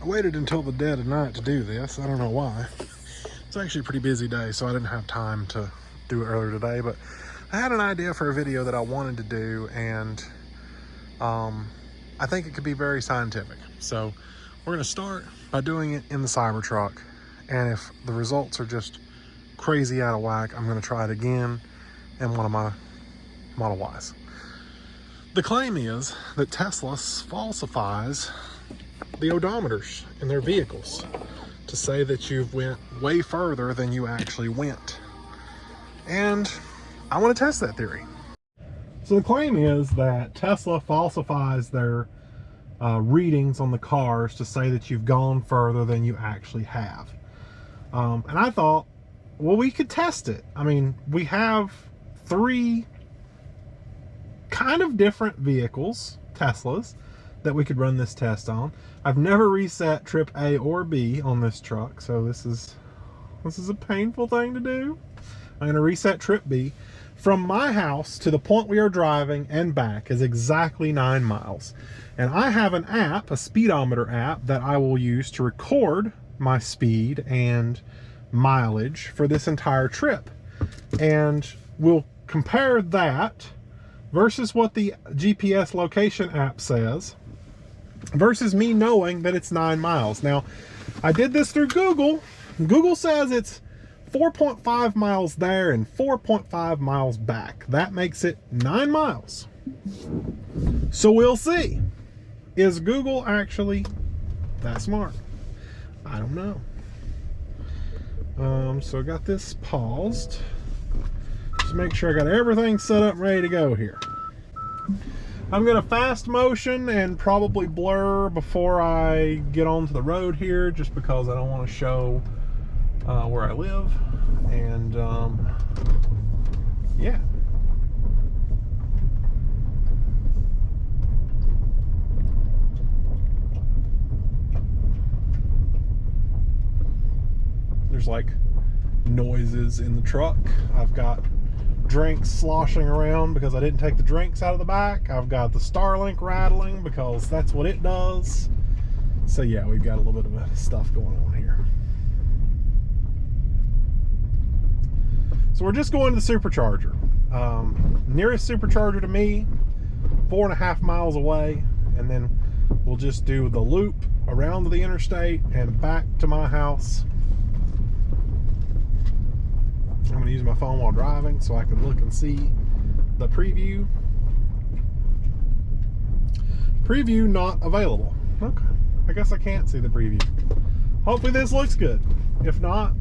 I waited until the dead of night to do this. I don't know why. It's actually a pretty busy day, so I didn't have time to do it earlier today, but I had an idea for a video that I wanted to do, and I think it could be very scientific. So we're gonna start by doing it in the Cybertruck, and if the results are just crazy out of whack, I'm gonna try it again in one of my Model Ys. The claim is that Tesla falsifies the odometers in their vehicles to say that you've went way further than you actually went. And I want to test that theory. So the claim is that Tesla falsifies their readings on the cars to say that you've gone further than you actually have. And I thought, well, we could test it. I mean, we have 3 kind of different vehicles, Teslas, that we could run this test on. I've never reset trip A or B on this truck, so this is a painful thing to do. I'm going to reset trip B. From my house to the point we are driving and back is exactly 9 miles. And I have an app, a speedometer app, that I will use to record my speed and mileage for this entire trip. And we'll compare that versus what the GPS location app says versus me knowing that it's 9 miles. Now, I did this through Google. Google says it's 4.5 miles there and 4.5 miles back. That makes it 9 miles. So we'll see. Is Google actually that smart? I don't know. So I got this paused. Just make sure I got everything set up and ready to go here. I'm going to fast motion and probably blur before I get onto the road here, just because I don't want to show where I live. And yeah. There's like noises in the truck. I've got drinks sloshing around because I didn't take the drinks out of the back. I've got the Starlink rattling because that's what it does. So yeah, we've got a little bit of stuff going on here. So we're just going to the supercharger. Nearest supercharger to me, 4.5 miles away, and then we'll just do the loop around the interstate and back to my house. I'm going to use my phone while driving so I can look and see the preview. Preview not available. Okay, I guess I can't see the preview. Hopefully this looks good. If not,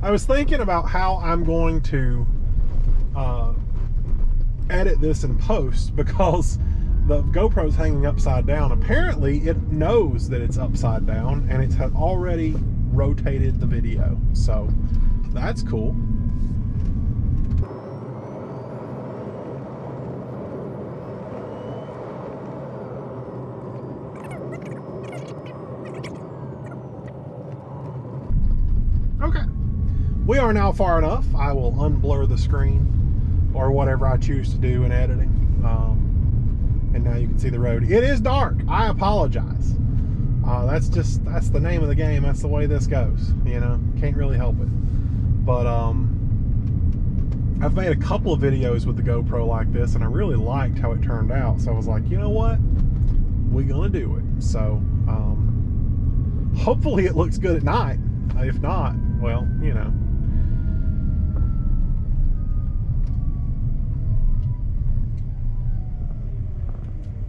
I was thinking about how I'm going to edit this in post, because the GoPro's hanging upside down. Apparently it knows that it's upside down and it had already rotated the video. So that's cool. Okay. We are now far enough. I will unblur the screen or whatever I choose to do in editing. And now you can see the road. It is dark. I apologize. That's the name of the game. That's the way this goes. You know, can't really help it. But I've made a couple of videos with the GoPro like this, and I really liked how it turned out. So I was like, you know what? We're gonna do it. So hopefully it looks good at night. If not, well, you know.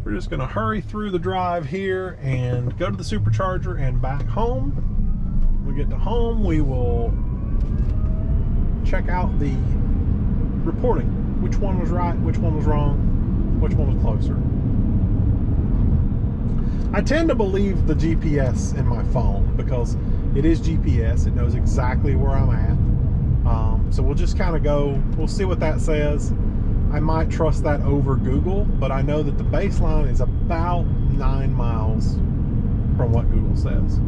We're just going to hurry through the drive here and go to the supercharger and back home. When we get to home, we will check out the reporting. Which one was right, which one was wrong, which one was closer. I tend to believe the GPS in my phone because it is GPS. It knows exactly where I'm at. So we'll just kind of go, we'll see what that says. I might trust that over Google, but I know that the baseline is about 9 miles from what Google says.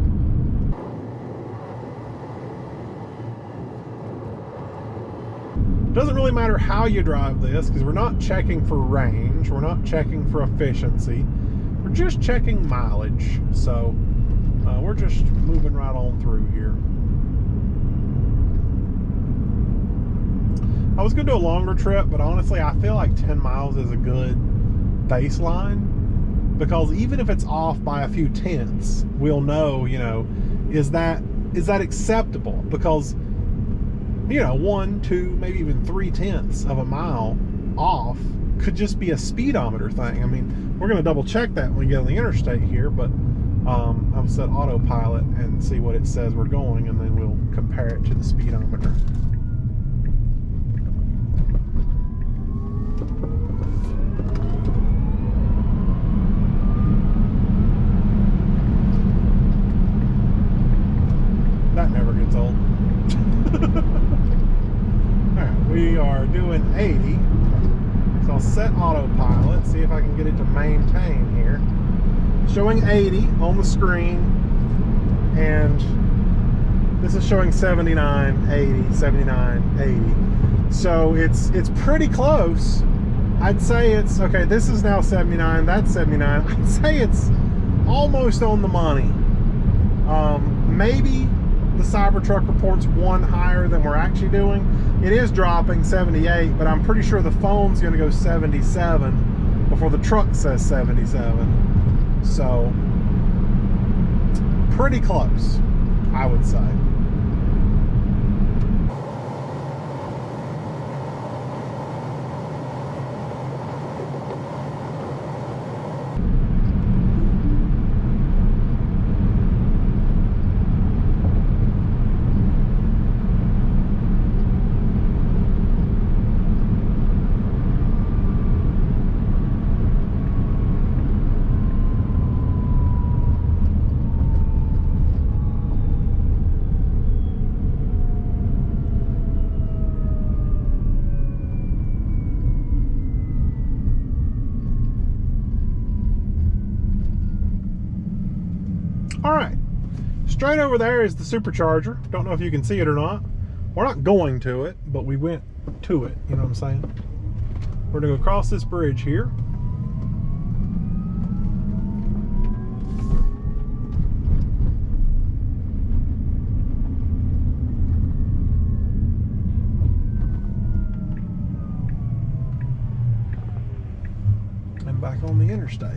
Doesn't really matter how you drive this, because we're not checking for range, we're not checking for efficiency, we're just checking mileage. So we're just moving right on through here. I was going to do a longer trip, but honestly I feel like 10 miles is a good baseline, because even if it's off by a few tenths, we'll know, you know, is that acceptable? Because, you know, 1, 2, maybe even 3 tenths of a mile off could just be a speedometer thing. I mean, we're going to double check that when we get on the interstate here, but I'll set autopilot and see what it says we're going, and then we'll compare it to the speedometer. That never gets old. Alright, we are doing 80. So I'll set autopilot, see if I can get it to maintain here. Showing 80 on the screen, and this is showing 79, 80, 79, 80. So it's pretty close. I'd say it's, okay, this is now 79, that's 79. I'd say it's almost on the money. Maybe the Cybertruck reports one higher than we're actually doing. It is dropping 78, but I'm pretty sure the phone's going to go 77 before the truck says 77. So pretty close, I would say. Alright, straight over there is the supercharger. Don't know if you can see it or not. We're not going to it, but we went to it, you know what I'm saying? We're gonna go across this bridge here. And back on the interstate.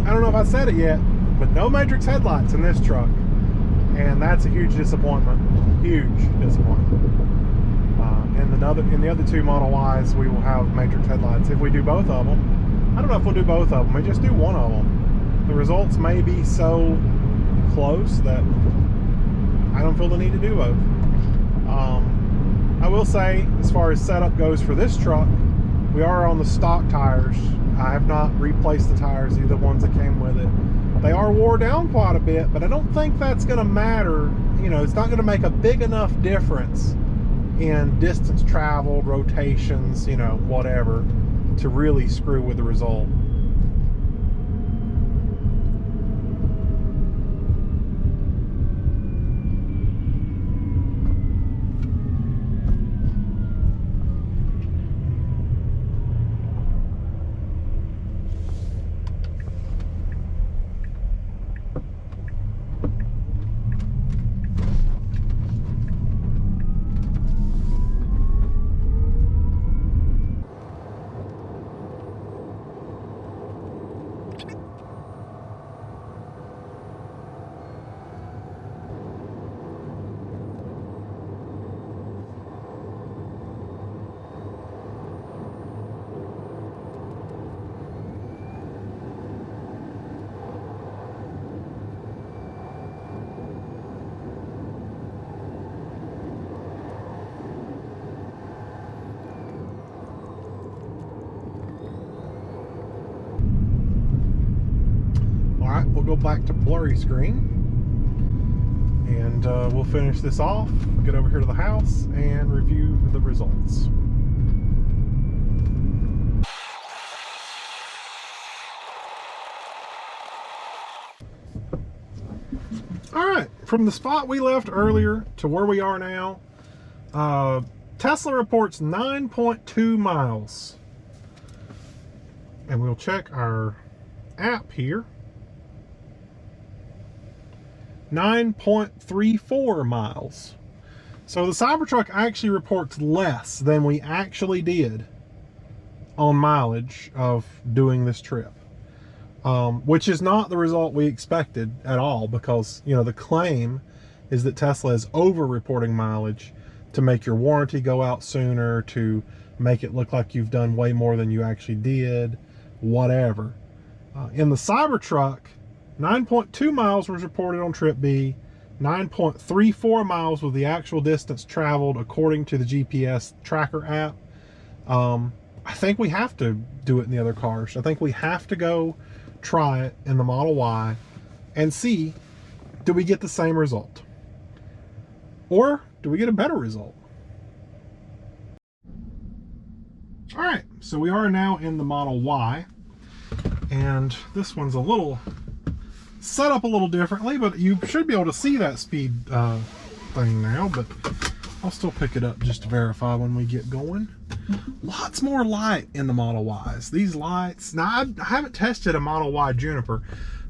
I don't know if I said it yet, but no matrix headlights in this truck, and that's a huge disappointment. Huge disappointment. In the other two Model Ys, we will have matrix headlights if we do both of them. I don't know if we'll do both of them. We just do one of them. The results may be so close that I don't feel the need to do both. I will say, as far as setup goes for this truck, we are on the stock tires. I have not replaced the tires, either ones that came with it. They are wore down quite a bit, but I don't think that's going to matter. You know, it's not going to make a big enough difference in distance traveled, rotations, you know, whatever, to really screw with the result. right, we'll go back to blurry screen. And we'll finish this off, get over here to the house, and review the results. All right, from the spot we left earlier to where we are now, Tesla reports 9.2 miles. And we'll check our app here. 9.34 miles. So the Cybertruck actually reports less than we actually did on mileage of doing this trip. Which is not the result we expected at all, because, you know, the claim is that Tesla is over-reporting mileage to make your warranty go out sooner, to make it look like you've done way more than you actually did, whatever. In the Cybertruck, 9.2 miles was reported on trip B. 9.34 miles was the actual distance traveled according to the GPS tracker app. I think we have to do it in the other cars. I think we have to go try it in the Model Y and see, do we get the same result? Or do we get a better result? All right, so we are now in the Model Y, and this one's a little set up a little differently, but you should be able to see that speed thing now, but I'll still pick it up just to verify when we get going. Lots more light in the Model Ys. These lights, now I haven't tested a Model Y Juniper.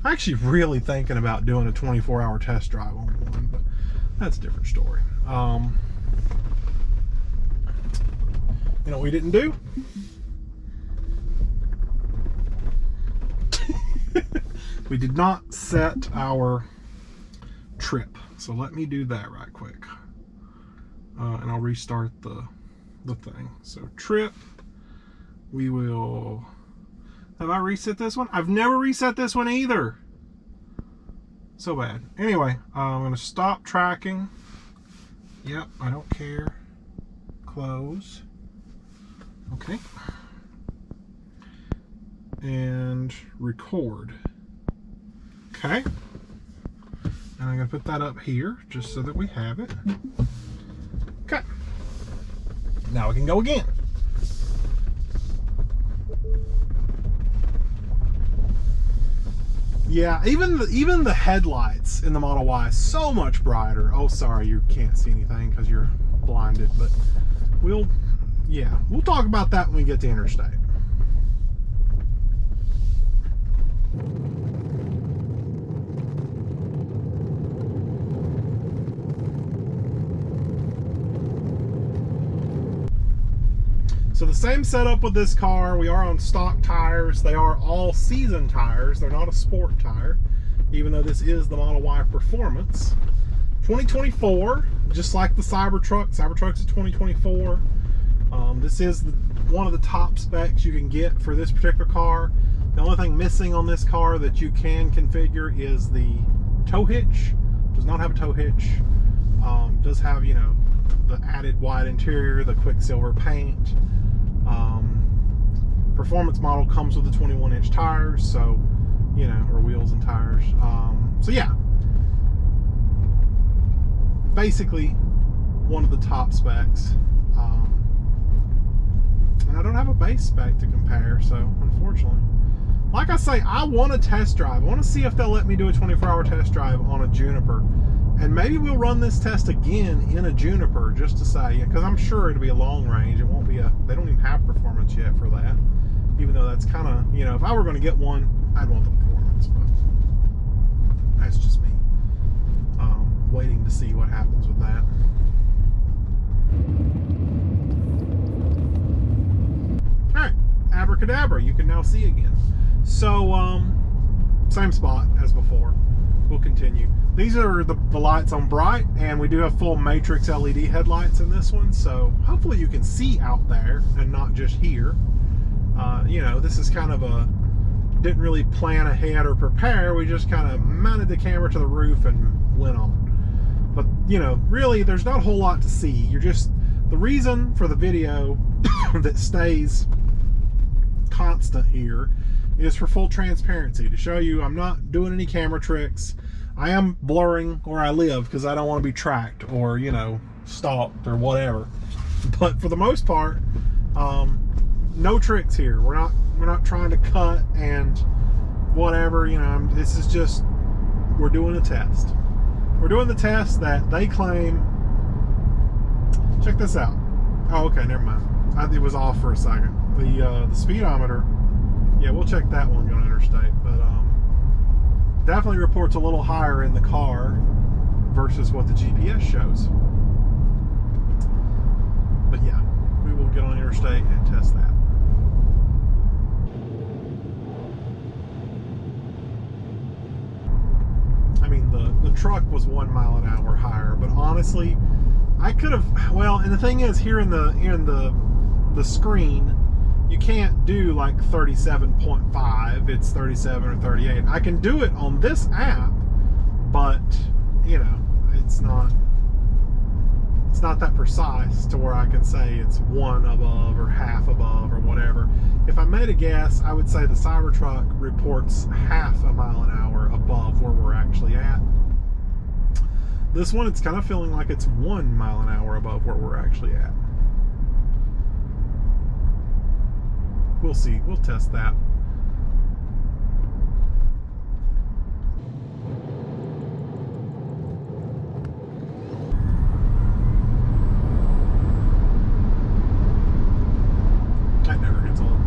I'm actually really thinking about doing a 24-hour test drive on one, but that's a different story. You know what we didn't do? We did not set our trip. So let me do that right quick. And I'll restart the thing. So trip, we will, have I reset this one? I've never reset this one either. So bad. Anyway, I'm going to stop tracking. Yep, I don't care. Close. Okay. And record. Okay. And I'm going to put that up here just so that we have it. Okay. Now we can go again. Yeah, even the headlights in the Model Y is so much brighter. Oh, sorry, you can't see anything because you're blinded, but we'll talk about that when we get to interstate. So the same setup with this car. We are on stock tires. They are all season tires. They're not a sport tire, even though this is the Model Y Performance. 2024, just like the Cybertruck. Cybertruck's a 2024. This is one of the top specs you can get for this particular car. The only thing missing on this car that you can configure is the tow hitch. Does not have a tow hitch. Does have, you know, the added wide interior, the Quicksilver paint. Performance model comes with the 21-inch tires, so, you know, or wheels and tires. So yeah, basically one of the top specs. And I don't have a base spec to compare, so unfortunately. Like I say, I want to test drive. I want to see if they'll let me do a 24-hour test drive on a Juniper. And maybe we'll run this test again in a Juniper just to say, because I'm sure it'll be a long range. It won't be they don't even have performance yet for that. Even though that's kind of, you know, if I were going to get one, I'd want the performance, but that's just me. Waiting to see what happens with that. All right, abracadabra, you can now see again. So, same spot as before. We'll continue. These are the lights on bright, and we do have full matrix LED headlights in this one, so hopefully you can see out there and not just here. You know, this is kind of didn't really plan ahead or prepare. We just kind of mounted the camera to the roof and went on. But, you know, really there's not a whole lot to see. You're just, the reason for the video that stays constant here is for full transparency, to show you I'm not doing any camera tricks. I am blurring where I live because I don't want to be tracked or, you know, stalked or whatever. But for the most part, no tricks here. We're not trying to cut and whatever, you know. This is just, we're doing a test. We're doing the test that they claim. Check this out. Oh, okay, never mind. It was off for a second. The speedometer, yeah, we'll check that one going interstate, but definitely reports a little higher in the car versus what the GPS shows. But yeah, we will get on interstate and test that. I mean, the truck was 1 mile an hour higher, but honestly, I could have, well, and the thing is, here in the screen, you can't do like 37.5, it's 37 or 38. I can do it on this app, but you know, it's not that precise to where I can say it's 1 above or half above or whatever. If I made a guess, I would say the Cybertruck reports half a mile an hour above where we're actually at. This one, it's kind of feeling like it's 1 mile an hour above where we're actually at. We'll see. We'll test that. That never gets old.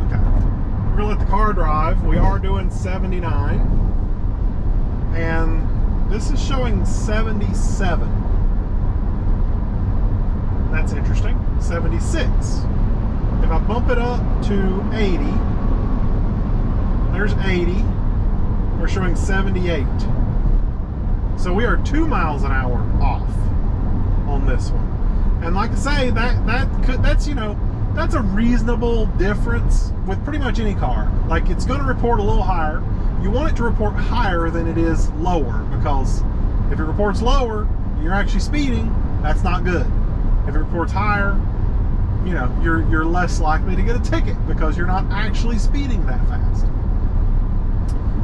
Okay. We're gonna let the car drive. We are doing 79. And this is showing 77. That's interesting. 76. If I bump it up to 80, there's 80. We're showing 78. So we are 2 miles an hour off on this one. And like I say, that's you know, that's a reasonable difference with pretty much any car. Like, it's going to report a little higher. You want it to report higher than it is lower, because if it reports lower, you're actually speeding. That's not good. If it reports higher, you know, you're less likely to get a ticket because you're not actually speeding that fast.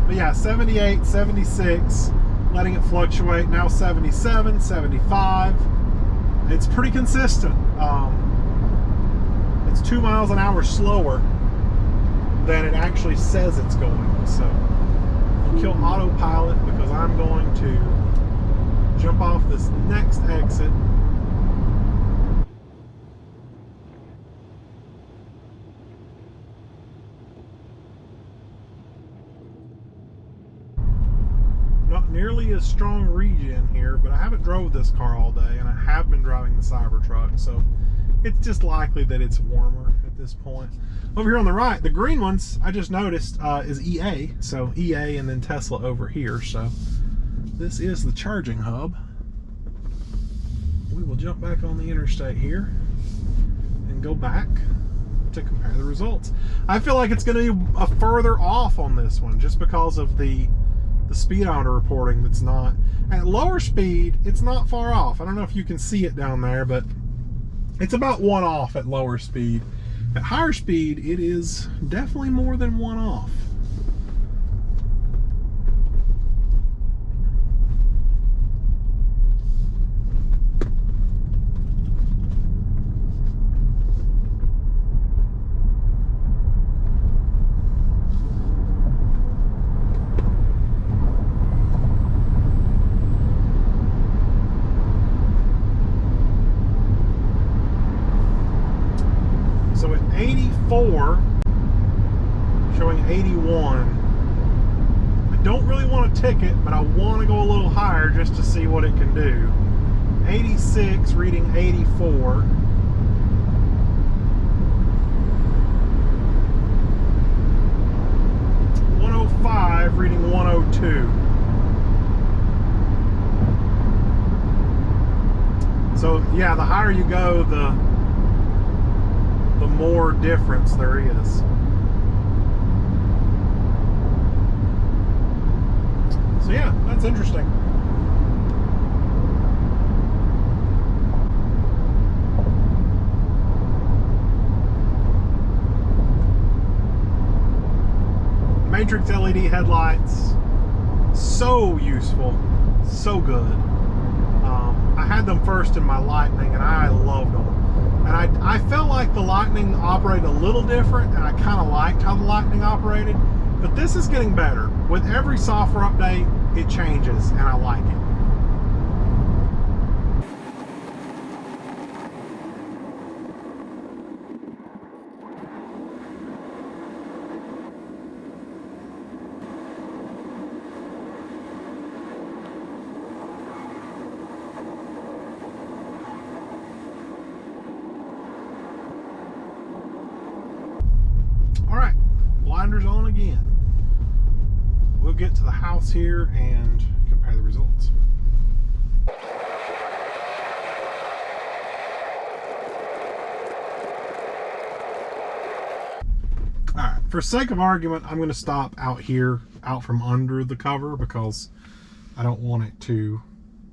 But yeah, 78, 76, letting it fluctuate. Now 77, 75. It's pretty consistent. It's 2 miles an hour slower than it actually says it's going. So I'll kill autopilot because I'm going to jump off this next exit. Not nearly as strong regen here, but I haven't drove this car all day, and I have been driving the Cybertruck, so it's just likely that it's warmer at this point. Over here on the right, the green ones I just noticed is EA, so EA and then Tesla over here. So this is the charging hub. We will jump back on the interstate here and go back to compare the results. I feel like it's going to be a further off on this one just because of the speedometer reporting. That's not at lower speed. It's not far off. I don't know if you can see it down there, but it's about 1 off at lower speed. At higher speed, it is definitely more than 1 off. So at 84, showing 81. I don't really want a ticket, but I want to go a little higher just to see what it can do. 86, reading 84. 105, reading 102. So yeah, the higher you go, the more difference there is. So yeah, that's interesting. Matrix LED headlights, so useful, so good. I had them first in my Lightning and I loved them. And I felt like the Lightning operated a little different, and I kind of liked how the Lightning operated. But this is getting better. With every software update, it changes, and I like it. All right, blinders on again. We'll get to the house here and compare the results. All right, for sake of argument, I'm going to stop out here, out from under the cover, because I don't want it to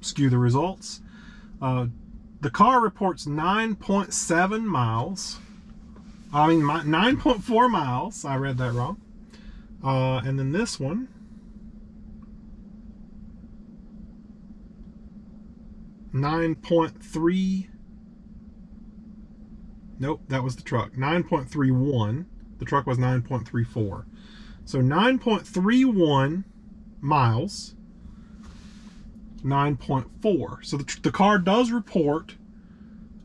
skew the results. The car reports 9.7 miles. I mean, 9.4 miles. I read that wrong. And then this one, 9.3. Nope, that was the truck. 9.31. The truck was 9.34. So 9.31 miles, 9.4. So the car does report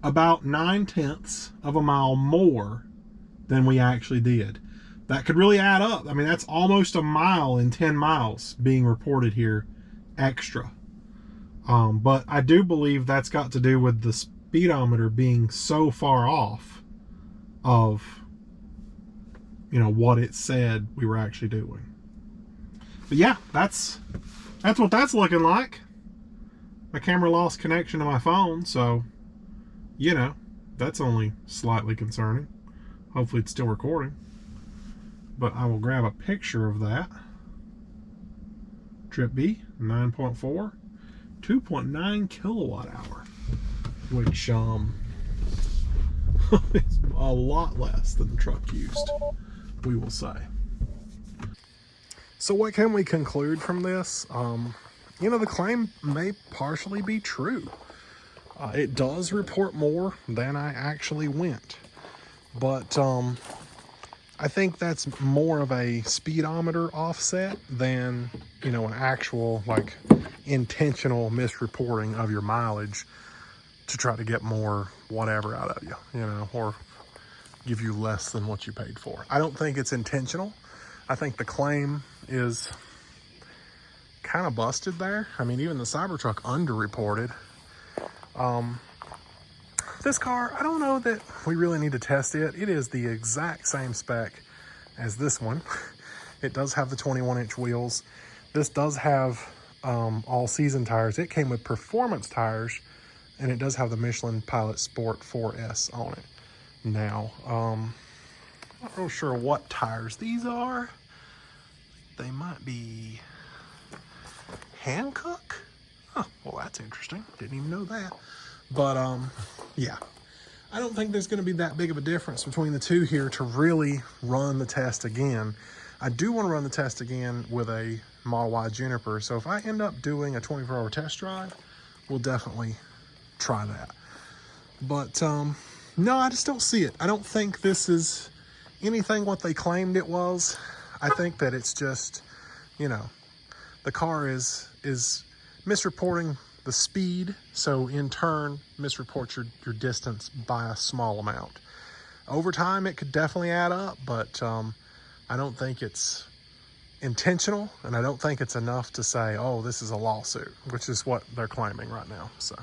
about 9/10 of a mile more than we actually did. That could really add up. I mean, that's almost a mile in 10 miles being reported here extra. But I do believe that's got to do with the speedometer being so far off of, you know, what it said we were actually doing. But yeah, that's what that's looking like. My camera lost connection to my phone, so, you know, that's only slightly concerning. Hopefully it's still recording. But I will grab a picture of that. Trip B, 9.4, 2.9 kilowatt hour, which is a lot less than the truck used, we will say. So what can we conclude from this? You know, the claim may partially be true. It does report more than I actually went. But I think that's more of a speedometer offset than, you know, an actual, like, intentional misreporting of your mileage to try to get more whatever out of you, you know, or give you less than what you paid for. I don't think it's intentional. I think the claim is kind of busted there. I mean, even the Cybertruck underreported. This car, I don't know that we really need to test it. It is the exact same spec as this one. It does have the 21-inch wheels. This does have all-season tires. It came with performance tires, and it does have the Michelin Pilot Sport 4S on it. Now, I'm not real sure what tires these are. They might be Hankook. Huh, well, that's interesting. Didn't even know that. But, yeah, I don't think there's going to be that big of a difference between the two here to really run the test again. I do want to run the test again with a Model Y Juniper. So if I end up doing a 24-hour test drive, we'll definitely try that. But, no, I just don't see it. I don't think this is anything what they claimed it was. I think that it's just, you know, the car is misreporting the speed, so in turn misreports your distance by a small amount. Over time it could definitely add up, but I don't think it's intentional, and I don't think it's enough to say, oh, this is a lawsuit, which is what they're claiming right now. So